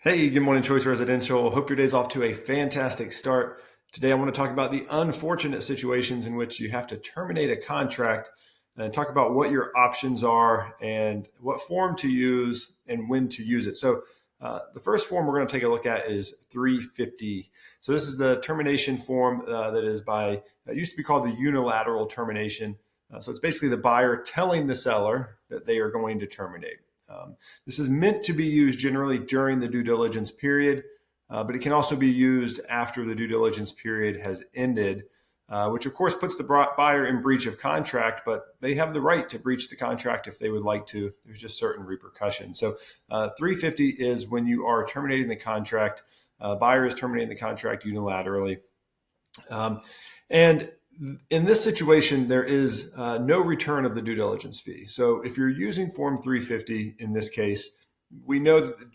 Hey, good morning, Choice Residential. Hope your day's off to a fantastic start. Today, I want to talk about the unfortunate situations in which you have to terminate a contract and talk about what your options are and what form to use and when to use it. The first form we're going to take a look at is 350. So, this is the termination form that is by, it used to be called the unilateral termination. So, it's basically the buyer telling the seller that they are going to terminate. This is meant to be used generally during the due diligence period, but it can also be used after the due diligence period has ended, which of course puts the buyer in breach of contract, but they have the right to breach the contract if they would like to. There's just certain repercussions. 350 is when you are terminating the contract. Buyer is terminating the contract unilaterally. And in this situation, there is no return of the due diligence fee. So if you're using Form 350 in this case, we know that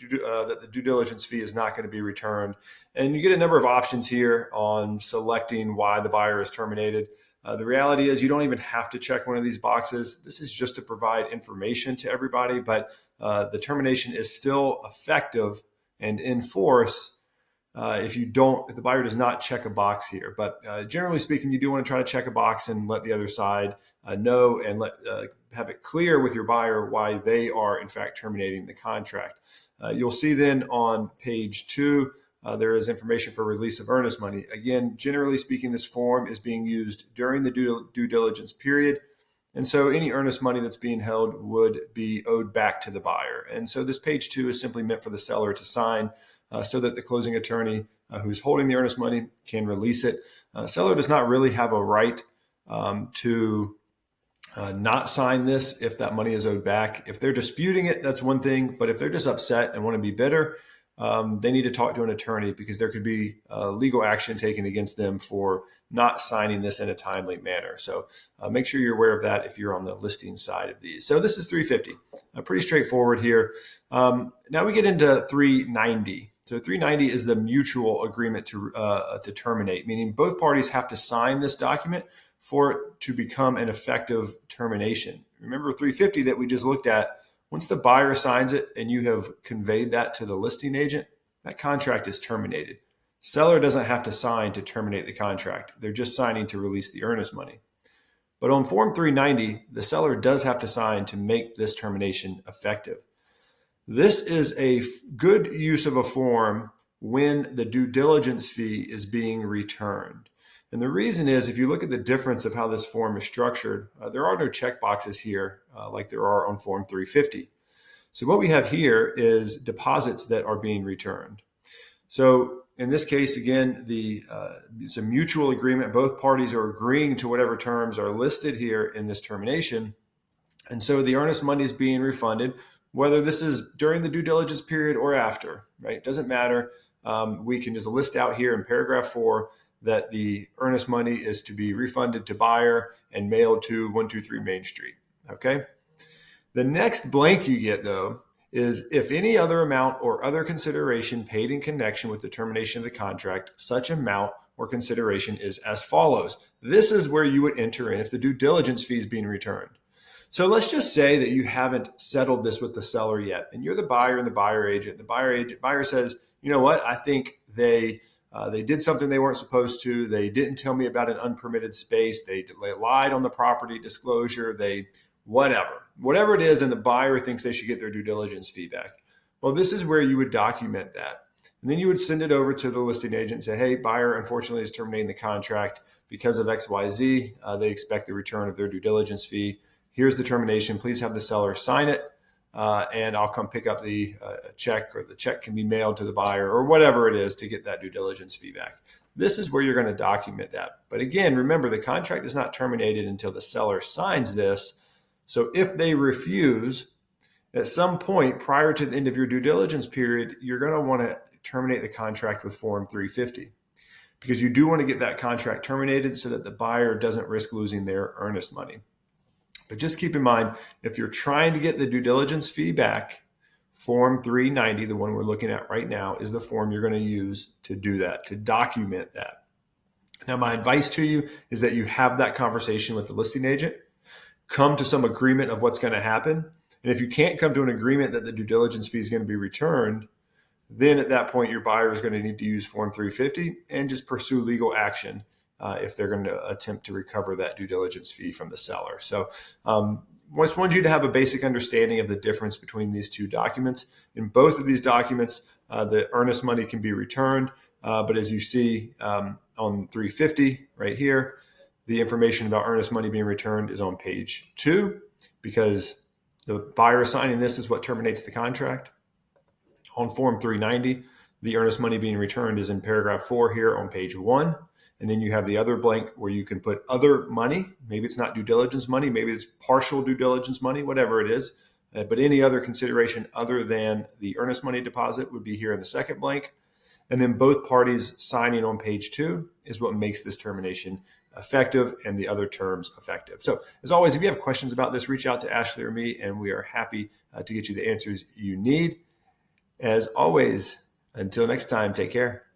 the due diligence fee is not going to be returned. And you get a number of options here on selecting why the buyer is terminated. The reality is you don't even have to check one of these boxes. This is just to provide information to everybody, but the termination is still effective and in force if the buyer does not check a box here. But generally speaking, you do want to try to check a box and let the other side know and have it clear with your buyer why they are in fact terminating the contract. You'll see then on page 2, there is information for release of earnest money. Again, generally speaking, this form is being used during the due diligence period. And so any earnest money that's being held would be owed back to the buyer. And so this page 2 is simply meant for the seller to sign so that the closing attorney who's holding the earnest money can release it. Seller does not really have a right to not sign this if that money is owed back. If they're disputing it, that's one thing. But if they're just upset and want to be bitter, they need to talk to an attorney because there could be legal action taken against them for not signing this in a timely manner. So make sure you're aware of that if you're on the listing side of these. So this is 350, pretty straightforward here. Now we get into 390. So 390 is the mutual agreement to terminate, meaning both parties have to sign this document for it to become an effective termination. Remember 350 that we just looked at. Once the buyer signs it and you have conveyed that to the listing agent, that contract is terminated. Seller doesn't have to sign to terminate the contract. They're just signing to release the earnest money. But on Form 390, the seller does have to sign to make this termination effective. This is a good use of a form when the due diligence fee is being returned. And the reason is, if you look at the difference of how this form is structured, there are no check boxes here like there are on Form 350. So what we have here is deposits that are being returned. So in this case, again, it's a mutual agreement. Both parties are agreeing to whatever terms are listed here in this termination. And so the earnest money is being refunded, whether this is during the due diligence period or after, right? Doesn't matter. We can just list out here in paragraph 4 that the earnest money is to be refunded to buyer and mailed to 123 Main Street, okay? The next blank you get, though, is if any other amount or other consideration paid in connection with the termination of the contract, such amount or consideration is as follows. This is where you would enter in if the due diligence fee is being returned. So let's just say that you haven't settled this with the seller yet, and you're the buyer and the buyer agent. The buyer says, you know what, I think they did something they weren't supposed to. They didn't tell me about an unpermitted space. They lied on the property disclosure. Whatever it is, and the buyer thinks they should get their due diligence feedback. Well, this is where you would document that. And then you would send it over to the listing agent and say, hey, buyer unfortunately is terminating the contract because of XYZ. They expect the return of their due diligence fee. Here's the termination. Please have the seller sign it, and I'll come pick up the check, or the check can be mailed to the buyer, or whatever it is to get that due diligence feedback. This is where you're going to document that. But again, remember, the contract is not terminated until the seller signs this. So if they refuse at some point prior to the end of your due diligence period, you're going to want to terminate the contract with Form 350, because you do want to get that contract terminated so that the buyer doesn't risk losing their earnest money. But just keep in mind, if you're trying to get the due diligence fee back, Form 390, the one we're looking at right now, is the form you're going to use to do that, to document that. Now, my advice to you is that you have that conversation with the listing agent, come to some agreement of what's going to happen. And if you can't come to an agreement that the due diligence fee is going to be returned, then at that point, your buyer is going to need to use Form 350 and just pursue legal action if they're going to attempt to recover that due diligence fee from the seller. So just wanted you to have a basic understanding of the difference between these two documents. In both of these documents, the earnest money can be returned, but as you see on 350 right here, the information about earnest money being returned is on page 2 because the buyer signing this is what terminates the contract. On Form 390, the earnest money being returned is in paragraph 4 here on page 1. And then you have the other blank where you can put other money. Maybe it's not due diligence money. Maybe it's partial due diligence money, whatever it is. But any other consideration other than the earnest money deposit would be here in the second blank. And then both parties signing on page 2 is what makes this termination effective and the other terms effective. So as always, if you have questions about this, reach out to Ashley or me, and we are happy to get you the answers you need. As always, until next time, take care.